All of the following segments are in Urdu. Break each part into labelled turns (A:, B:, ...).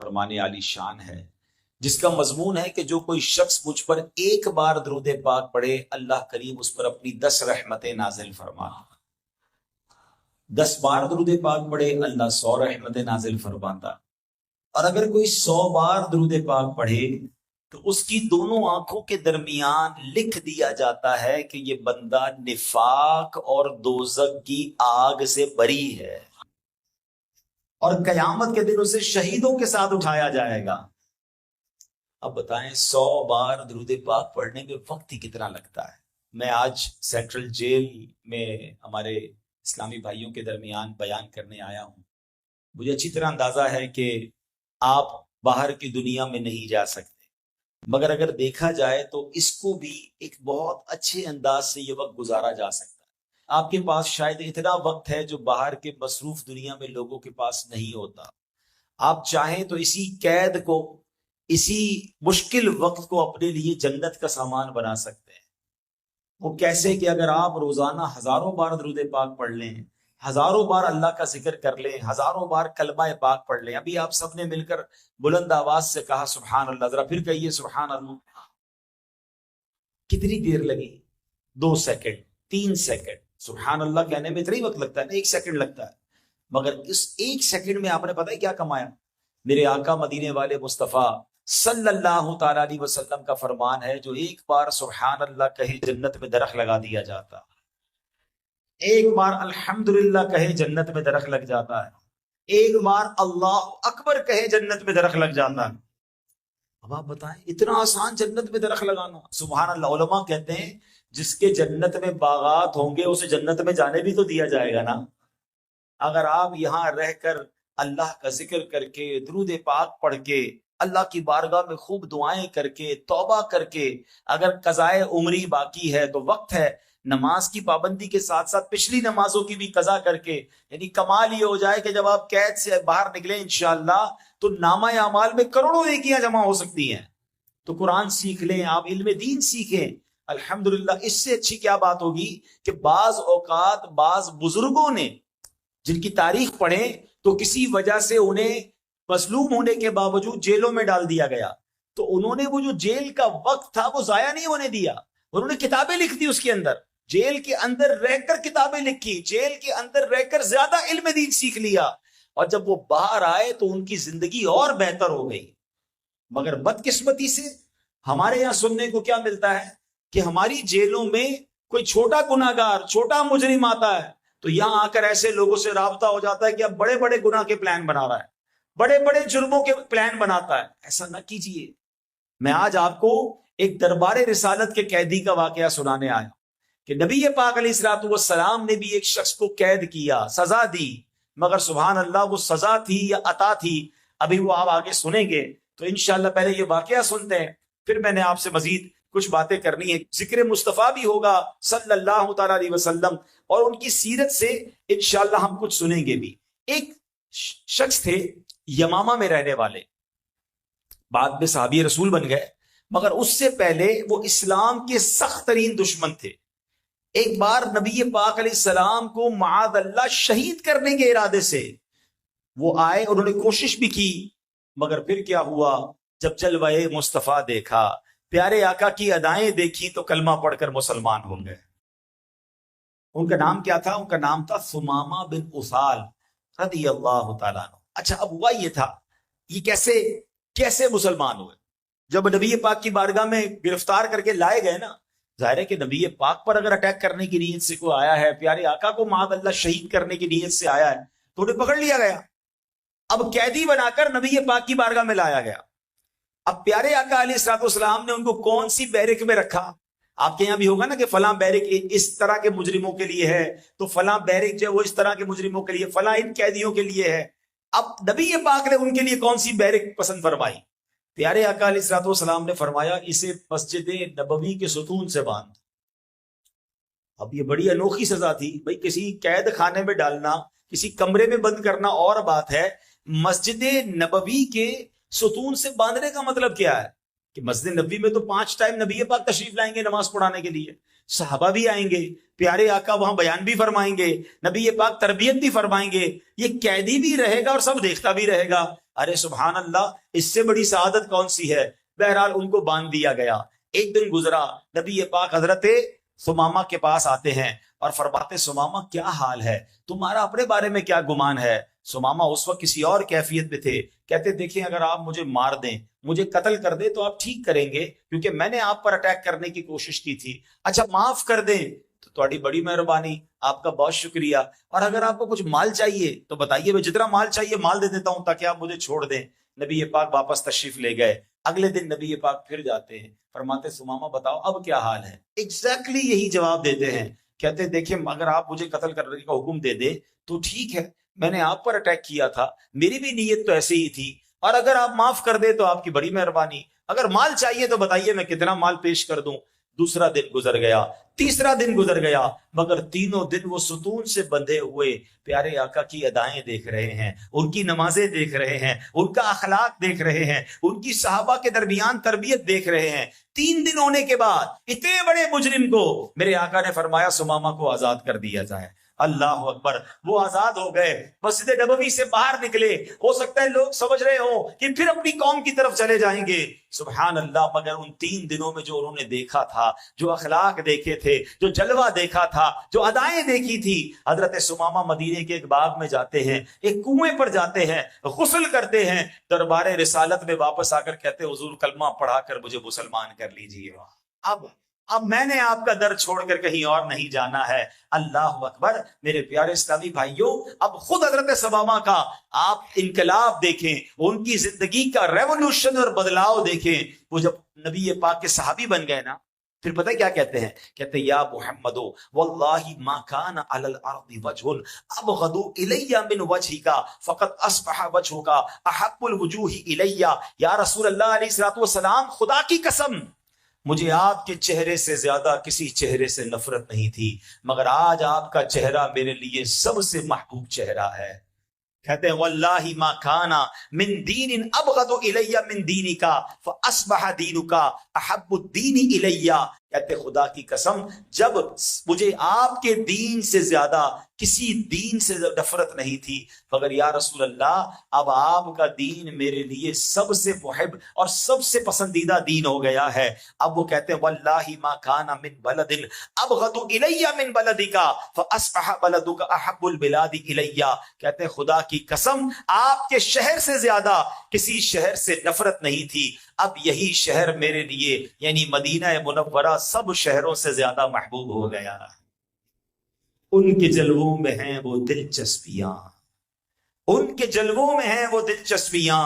A: فرمان عالی شان ہے جس کا مضمون ہے کہ جو کوئی شخص مجھ پر ایک بار درود پاک پڑھے اللہ کریم اس پر اپنی 10 رحمتیں نازل فرماتا. 10 بار درود پاک پڑھے اللہ 100 رحمتیں نازل فرماتا. اور اگر کوئی 100 بار درود پاک پڑھے تو اس کی دونوں آنکھوں کے درمیان لکھ دیا جاتا ہے کہ یہ بندہ نفاق اور دوزخ کی آگ سے بری ہے، اور قیامت کے دن اسے شہیدوں کے ساتھ اٹھایا جائے گا. اب بتائیں 100 بار درود پاک پڑھنے میں وقت ہی کتنا لگتا ہے. میں آج سینٹرل جیل میں ہمارے اسلامی بھائیوں کے درمیان بیان کرنے آیا ہوں. مجھے اچھی طرح اندازہ ہے کہ آپ باہر کی دنیا میں نہیں جا سکتے، مگر اگر دیکھا جائے تو اس کو بھی ایک بہت اچھے انداز سے یہ وقت گزارا جا سکتا ہے. آپ کے پاس شاید اتنا وقت ہے جو باہر کے مصروف دنیا میں لوگوں کے پاس نہیں ہوتا. آپ چاہیں تو اسی قید کو، اسی مشکل وقت کو اپنے لیے جنت کا سامان بنا سکتے ہیں. وہ کیسے کہ اگر آپ روزانہ ہزاروں بار درود پاک پڑھ لیں، ہزاروں بار اللہ کا ذکر کر لیں، ہزاروں بار کلمہ پاک پڑھ لیں. ابھی آپ سب نے مل کر بلند آواز سے کہا سبحان اللہ، ذرا پھر کہیے سبحان اللہ. کتنی دیر لگی؟ 2 سیکنڈ، 3 سیکنڈ. سبحان اللہ کہنے میں اتنا ہی وقت لگتا ہے نا، 1 سیکنڈ لگتا ہے. مگر اس 1 سیکنڈ میں آپ نے پتہ ہے کیا کمایا؟ میرے آقا مدینے والے مصطفیٰ صلی اللہ تعالیٰ علیہ وسلم کا فرمان ہے جو ایک بار سبحان اللہ کہے جنت میں درخت لگا دیا جاتا، ایک بار الحمدللہ کہے جنت میں درخت لگ جاتا ہے، ایک بار اللہ اکبر کہے جنت میں درخت لگ جاتا ہے. اب آپ بتائیں اتنا آسان جنت میں درخت لگانا. سبحان اللہ. علماء کہتے ہیں جس کے جنت میں باغات ہوں گے اسے جنت میں جانے بھی تو دیا جائے گا نا. اگر آپ یہاں رہ کر اللہ کا ذکر کر کے، درود پاک پڑھ کے، اللہ کی بارگاہ میں خوب دعائیں کر کے، توبہ کر کے، اگر قضائے عمری باقی ہے تو وقت ہے، نماز کی پابندی کے ساتھ ساتھ پچھلی نمازوں کی بھی قضا کر کے، یعنی کمال یہ ہو جائے کہ جب آپ قید سے باہر نکلیں انشاءاللہ تو نامہ اعمال میں کروڑوں نیکیاں جمع ہو سکتی ہیں. تو قرآن سیکھ لیں، آپ علم دین سیکھیں. الحمدللہ. اس سے اچھی کیا بات ہوگی کہ بعض اوقات بعض بزرگوں نے جن کی تاریخ پڑھیں تو کسی وجہ سے انہیں مظلوم ہونے کے باوجود جیلوں میں ڈال دیا گیا، تو انہوں نے وہ جو جیل کا وقت تھا وہ ضائع نہیں ہونے دیا. انہوں نے کتابیں لکھ دی، اس کے اندر جیل کے اندر رہ کر کتابیں لکھی، جیل کے اندر رہ کر زیادہ علم دین سیکھ لیا، اور جب وہ باہر آئے تو ان کی زندگی اور بہتر ہو گئی. مگر بدقسمتی سے ہمارے یہاں سننے کو کیا ملتا ہے کہ ہماری جیلوں میں کوئی چھوٹا گناہگار، چھوٹا مجرم آتا ہے تو یہاں آ کر ایسے لوگوں سے رابطہ ہو جاتا ہے کہ اب بڑے بڑے گناہ کے پلان بنا رہا ہے، بڑے بڑے جرموں کے پلان بناتا ہے. ایسا نہ کیجئے. میں آج آپ کو ایک دربار رسالت کے قیدی کا واقعہ سنانے آیا کہ نبی پاک علیہ الصلوۃ والسلام نے بھی ایک شخص کو قید کیا، سزا دی، مگر سبحان اللہ وہ سزا تھی یا عطا تھی ابھی وہ آپ آگے سنیں گے. تو انشاءاللہ پہلے یہ واقعہ سنتے ہیں، پھر میں نے آپ سے مزید کچھ باتیں کرنی ہے. ذکر مصطفیٰ بھی ہوگا صلی اللہ تعالیٰ علیہ وسلم، اور ان کی سیرت سے انشاءاللہ ہم کچھ سنیں گے بھی. ایک شخص تھے یمامہ میں رہنے والے، بعد میں صحابی رسول بن گئے، مگر اس سے پہلے وہ اسلام کے سخت ترین دشمن تھے. ایک بار نبی پاک علیہ السلام کو معاذ اللہ شہید کرنے کے ارادے سے وہ آئے، انہوں نے کوشش بھی کی، مگر پھر کیا ہوا؟ جب جلوہ مصطفیٰ دیکھا، پیارے آقا کی ادائیں دیکھی تو کلمہ پڑھ کر مسلمان ہو گئے. ان کا نام کیا تھا؟ ان کا نام تھا ثمامہ بن اسال رضی اللہ تعالیٰ عنہ. اچھا اب ہوا یہ تھا، یہ کیسے مسلمان ہوئے؟ جب نبی پاک کی بارگاہ میں گرفتار کر کے لائے گئے نا، ظاہر ہے کہ نبی پاک پر اگر اٹیک کرنے کی نیت سے کوئی آیا ہے، پیارے آقا کو معاذ اللہ شہید کرنے کی نیت سے آیا ہے تو انہیں پکڑ لیا گیا. اب قیدی بنا کر نبی پاک کی بارگاہ میں لایا گیا. اب پیارے آقا علیہ الصلوۃ والسلام نے ان کو کون سی بیرک میں رکھا؟ آپ کے یہاں بھی ہوگا نا کہ فلاں بیرک اس طرح کے مجرموں کے لیے ہے، تو فلاں بیرک جو ہے وہ اس طرح کے مجرموں کے لیے، فلاں ان قیدیوں کے لیے ہے. اب نبی پاک نے ان کے لیے کون سی بیرک پسند فرمائی؟ پیارے آقا علیہ الصلوۃ والسلام نے فرمایا اسے مسجد نبوی کے ستون سے باندھ. اب یہ بڑی انوکھی سزا تھی بھائی، کسی قید خانے میں ڈالنا، کسی کمرے میں بند کرنا اور بات ہے، مسجد نبوی کے ستون سے باندھنے کا مطلب کیا ہے کہ مسجد نبوی میں تو 5 ٹائم نبی پاک تشریف لائیں گے نماز پڑھانے کے لیے، صحابہ بھی آئیں گے، پیارے آقا وہاں بیان بھی فرمائیں گے، نبی پاک تربیت بھی فرمائیں گے، یہ قیدی بھی رہے گا اور سب دیکھتا بھی رہے گا۔ ارے سبحان اللہ، اس سے بڑی سعادت کون سی ہے؟ بہرحال ان کو باندھ دیا گیا۔ ایک دن گزرا، نبی پاک حضرت ثمامہ کے پاس آتے ہیں اور فرماتے ثمامہ کیا حال ہے، تمہارا اپنے بارے میں کیا گمان ہے؟ ثمامہ اس وقت کسی اور کیفیت میں تھے، کہتے دیکھیں اگر آپ مجھے مار دیں، مجھے قتل کر دیں تو آپ ٹھیک کریں گے کیونکہ میں نے آپ پر اٹیک کرنے کی کوشش کی تھی، اچھا معاف کر دیں تو تھوڑی بڑی مہربانی، آپ کا بہت شکریہ، اور اگر آپ کو کچھ مال چاہیے تو بتائیے، میں جتنا مال چاہیے مال دے دیتا ہوں تاکہ آپ مجھے چھوڑ دیں۔ نبی پاک واپس تشریف لے گئے۔ اگلے دن نبی پاک پھر جاتے ہیں، فرماتے ثمامہ بتاؤ اب کیا حال ہے؟ ایگزیکٹلی یہی جواب دیتے ہیں، کہتے دیکھیں اگر آپ مجھے قتل کرنے کا حکم دے دیں تو ٹھیک ہے، میں نے آپ پر اٹیک کیا تھا، میری بھی نیت تو ایسے ہی تھی، اور اگر آپ معاف کر دیں تو آپ کی بڑی مہربانی، اگر مال چاہیے تو بتائیے میں کتنا مال پیش کر دوں۔ دوسرا دن گزر گیا، تیسرا دن گزر گیا، مگر تینوں دن وہ ستون سے بندھے ہوئے پیارے آقا کی ادائیں دیکھ رہے ہیں، ان کی نمازیں دیکھ رہے ہیں، ان کا اخلاق دیکھ رہے ہیں، ان کی صحابہ کے درمیان تربیت دیکھ رہے ہیں۔ 3 دن ہونے کے بعد اتنے بڑے مجرم کو میرے آقا نے فرمایا ثمامہ کو آزاد کر دیا جائے۔ اللہ اکبر، وہ آزاد ہو گئے، مسجد نبوی سے باہر نکلے۔ ہو سکتا ہے لوگ سمجھ رہے ہوں کہ پھر اپنی قوم کی طرف چلے جائیں گے، سبحان اللہ، مگر ان 3 دنوں میں جو انہوں نے دیکھا تھا، جو اخلاق دیکھے تھے، جو جلوہ دیکھا تھا، جو ادائیں دیکھی تھی، حضرت ثمامہ مدینے کے ایک باغ میں جاتے ہیں، ایک کنویں پر جاتے ہیں، غسل کرتے ہیں، دربار رسالت میں واپس آ کر کہتے حضور کلمہ پڑھا کر مجھے مسلمان کر لیجیے، اب میں نے آپ کا در چھوڑ کر کہیں اور نہیں جانا ہے۔ اللہ اکبر، میرے پیارے اسلامی بھائیوں، اب خود حضرت ثمامہ کا آپ انقلاب دیکھیں، ان کی زندگی کا ریولوشن اور بدلاؤ دیکھیں۔ وہ جب نبی پاک کے صحابی بن گئے نا، پھر پتہ کیا کہتے ہیں؟ کہتے ہیں یا محمد واللہ ما کان علی الارض وجہ ابغض الی من وجهک فقد اصبح وجهک احب الوجوہ الی۔ یا رسول اللہ علیہ الصلوۃ والسلام، خدا کی قسم مجھے آپ کے چہرے سے زیادہ کسی چہرے سے نفرت نہیں تھی، مگر آج آپ کا چہرہ میرے لیے سب سے محبوب چہرہ ہے۔ کہتے ہیں واللہ ما کان من دین ابغض الی من دینک فاصبح دینک احب الدین الی۔ کہتے خدا کی قسم، جب مجھے آپ کے دین سے زیادہ کسی دین سے نفرت نہیں تھی، مگر یا رسول اللہ اب آپ کا دین میرے لیے سب سے محب اور سب سے پسندیدہ دین ہو گیا ہے۔ اب وہ کہتے ہیں واللہ ما کان من بلد ابغض الی من بلدک فاصبح بلدک احب البلاد الی۔ کہتے ہیں خدا کی قسم، آپ کے شہر سے زیادہ کسی شہر سے نفرت نہیں تھی، اب یہی شہر میرے لیے یعنی مدینہ منورہ سب شہروں سے زیادہ محبوب ہو گیا۔ ان کے جلووں میں ہیں وہ دلچسپیاں، ان کے جلووں میں ہیں وہ دلچسپیاں،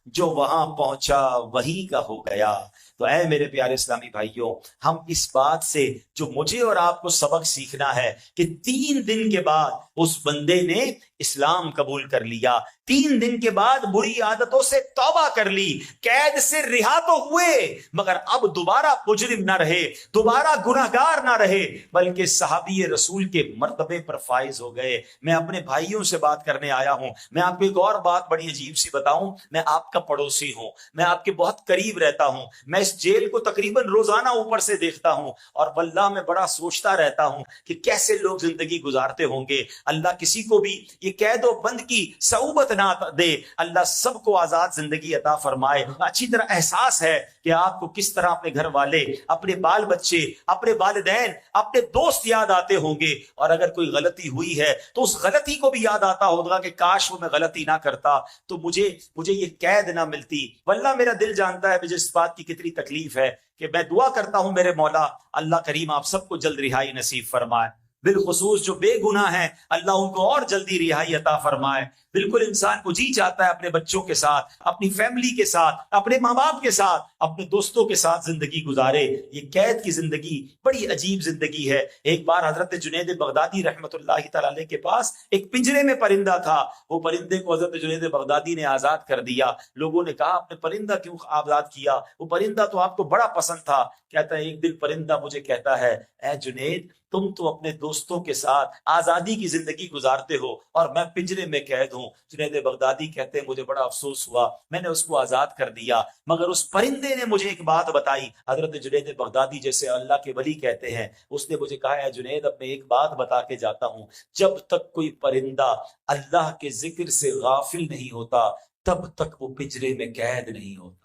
A: جو وہاں پہنچا وہیں کا ہو گیا۔ تو اے میرے پیارے اسلامی بھائیوں، ہم اس بات سے جو مجھے اور آپ کو سبق سیکھنا ہے کہ 3 دن کے بعد اس بندے نے اسلام قبول کر لیا، 3 دن کے بعد بری عادتوں سے توبہ کر لی، قید سے رہا تو ہوئے، مگر اب دوبارہ مجرم نہ رہے، دوبارہ گناہگار نہ رہے، بلکہ صحابی رسول کے مرتبے پر فائز ہو گئے۔ میں اپنے بھائیوں سے بات کرنے آیا ہوں، میں آپ کو ایک اور بات بڑی عجیب سی بتاؤں، میں آپ کا پڑوسی ہوں، میں آپ کے بہت قریب رہتا ہوں، میں اس جیل کو تقریباً روزانہ اوپر سے دیکھتا ہوں، اور واللہ میں بڑا سوچتا رہتا ہوں کہ کیسے لوگ زندگی گزارتے ہوں گے۔ اللہ کسی کو بھی یہ قید و بند کی صعوبت نہ دے، اللہ سب کو آزاد زندگی عطا فرمائے۔ اچھی طرح احساس ہے کہ آپ کو کس طرح اپنے گھر والے، اپنے بال بچے، اپنے والدین، اپنے دوست یاد آتے ہوں گے، اور اگر کوئی غلطی ہوئی ہے تو اس غلطی کو بھی یاد آتا ہوگا کہ کاش وہ میں غلطی نہ کرتا تو مجھے یہ قید نہ ملتی۔ واللہ میرا دل جانتا ہے مجھے اس بات کی کتنی تکلیف ہے کہ میں دعا کرتا ہوں میرے مولا اللہ کریم آپ سب کو جلد رہائی نصیب فرمائے، بالخصوص جو بے گناہ ہیں اللہ ان کو اور جلدی رہائی عطا فرمائے۔ بالکل انسان کو جی چاہتا ہے اپنے بچوں کے ساتھ، اپنی فیملی کے ساتھ، اپنے ماں باپ کے ساتھ، اپنے دوستوں کے ساتھ زندگی گزارے۔ یہ قید کی زندگی بڑی عجیب زندگی ہے۔ ایک بار حضرت جنید بغدادی رحمت اللہ تعالی علیہ کے پاس ایک پنجرے میں پرندہ تھا، وہ پرندے کو حضرت جنید بغدادی نے آزاد کر دیا۔ لوگوں نے کہا آپ نے پرندہ کیوں آزاد کیا؟ وہ پرندہ تو آپ کو بڑا پسند تھا۔ کہتا ہے ایک دن پرندہ مجھے کہتا ہے اے جنید تم تو اپنے دوستوں کے ساتھ آزادی کی زندگی گزارتے ہو اور میں پنجرے میں قید ہوں. جنید بغدادی کہتے ہیں مجھے بڑا افسوس ہوا، میں نے اس کو آزاد کر دیا، مگر اس پرندے نے مجھے ایک بات بتائی. حضرت جنید بغدادی جیسے اللہ کے ولی کہتے ہیں، اس نے مجھے کہا ہے جنید اب میں ایک بات بتا کے جاتا ہوں، جب تک کوئی پرندہ اللہ کے ذکر سے غافل نہیں ہوتا تب تک وہ پنجرے میں قید نہیں ہوتا.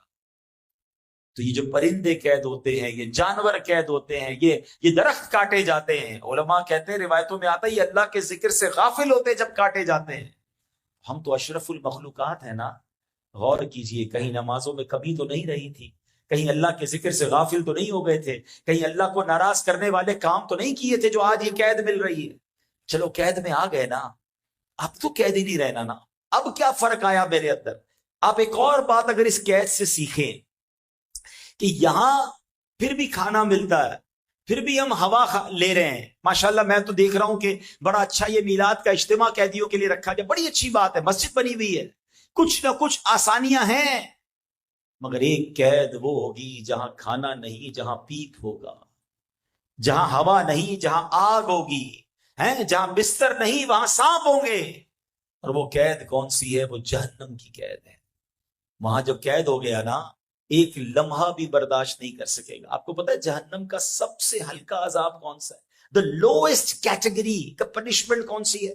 A: تو یہ جو پرندے قید ہوتے ہیں، یہ جانور قید ہوتے ہیں، یہ درخت کاٹے جاتے ہیں. علماء کہتے ہیں، روایتوں میں آتا ہے یہ اللہ کے ذکر سے غافل ہوتے جب کاٹے جاتے ہیں. ہم تو اشرف المخلوقات ہیں نا. غور کیجئے، کہیں نمازوں میں کمی تو نہیں رہی تھی، کہیں اللہ کے ذکر سے غافل تو نہیں ہو گئے تھے، کہیں اللہ کو ناراض کرنے والے کام تو نہیں کیے تھے جو آج یہ قید مل رہی ہے. چلو قید میں آ گئے نا، اب تو قید ہی نہیں رہنا نا. اب کیا فرق آیا میرے اندر؟ آپ ایک اور بات اگر اس قید سے سیکھیں کہ یہاں پھر بھی کھانا ملتا ہے، پھر بھی ہم ہوا لے رہے ہیں. ماشاءاللہ میں تو دیکھ رہا ہوں کہ بڑا اچھا یہ میلاد کا اجتماع قیدیوں کے لیے رکھا جائے، بڑی اچھی بات ہے، مسجد بنی ہوئی ہے، کچھ نہ کچھ آسانیاں ہیں. مگر ایک قید وہ ہوگی جہاں کھانا نہیں، جہاں پیٹ ہوگا، جہاں ہوا نہیں، جہاں آگ ہوگی، جہاں بستر نہیں وہاں سانپ ہوں گے. اور وہ قید کون سی ہے؟ وہ جہنم کی قید ہے. وہاں جب قید ہو گیا نا، ایک لمحہ بھی برداشت نہیں کر سکے گا. آپ کو پتا ہے جہنم کا سب سے ہلکا عذاب کون سا ہے؟ the lowest category کا پنشمنٹ کون سی ہے؟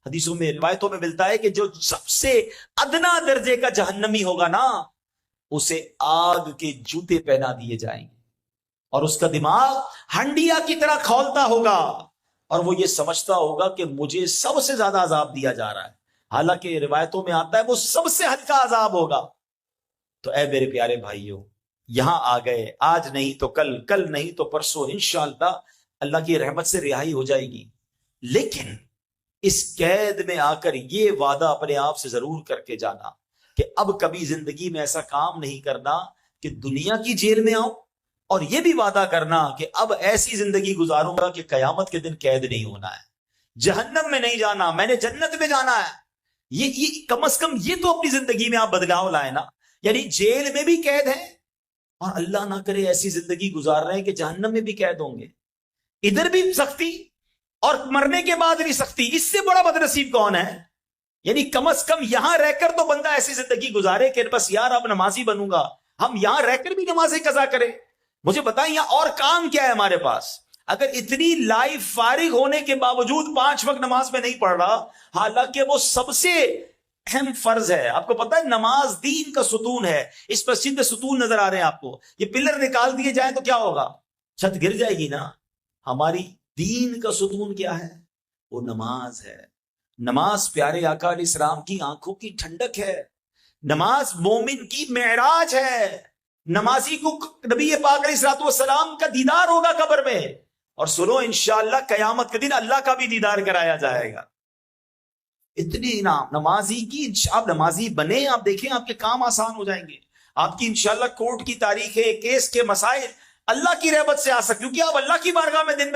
A: حدیثوں میں روایتوں میں ملتا ہے کہ جو سب سے ادنا درجے کا جہنمی ہوگا نا، اسے آگ کے جوتے پہنا دیے جائیں گے اور اس کا دماغ ہنڈیا کی طرح کھولتا ہوگا اور وہ یہ سمجھتا ہوگا کہ مجھے سب سے زیادہ عذاب دیا جا رہا ہے، حالانکہ روایتوں میں آتا ہے وہ سب سے ہلکا عذاب ہوگا. تو اے میرے پیارے بھائیوں، یہاں آ گئے، آج نہیں تو کل، کل نہیں تو پرسوں انشاءاللہ اللہ کی رحمت سے رہائی ہو جائے گی. لیکن اس قید میں آ کر یہ وعدہ اپنے آپ سے ضرور کر کے جانا کہ اب کبھی زندگی میں ایسا کام نہیں کرنا کہ دنیا کی جیل میں آؤں، اور یہ بھی وعدہ کرنا کہ اب ایسی زندگی گزاروں گا کہ قیامت کے دن قید نہیں ہونا ہے، جہنم میں نہیں جانا، میں نے جنت میں جانا ہے. یہ کم از کم یہ تو اپنی زندگی میں آپ بدلاؤ لائیں نا. یعنی جیل میں بھی قید ہے اور اللہ نہ کرے ایسی زندگی گزار رہے ہیں کہ جہنم میں بھی قید ہوں گے. ادھر بھی سختی اور مرنے کے بعد بھی سختی. اس سے بڑا بدنصیب کون ہے؟ یعنی کم از کم یہاں رہ کر تو بندہ ایسی زندگی گزارے کہ بس یار اب نمازی بنوں گا. ہم یہاں رہ کر بھی نمازیں قضا کریں. مجھے بتائیں یہاں اور کام کیا ہے ہمارے پاس؟ اگر اتنی لائف فارغ ہونے کے باوجود 5 وقت نماز میں نہیں پڑھ رہا، حالانکہ وہ سب سے اہم فرض ہے. آپ کو پتا ہے نماز دین کا ستون ہے. اس مسجد میں ستون نظر آ رہے ہیں آپ کو، یہ پلر نکال دیے جائیں تو کیا ہوگا؟ چھت گر جائے گی نا. ہماری دین کا ستون کیا ہے؟ وہ نماز ہے. نماز پیارے آقا علیہ السلام کی آنکھوں کی ٹھنڈک ہے. نماز مومن کی معراج ہے. نمازی کو نبی پاک علیہ السلام کا دیدار ہوگا قبر میں، اور سنو انشاءاللہ قیامت کے دن اللہ کا بھی دیدار کرایا جائے گا. اتنے انعام نمازی کی. آپ نمازی بنے، آپ دیکھیں آپ کے کام آسان ہو جائیں گے. آپ کی انشاءاللہ کورٹ کی تاریخیں، کیس کے مسائل اللہ کی رحمت سے آ سکتے، کیونکہ آپ اللہ کی بارگاہ میں دن میں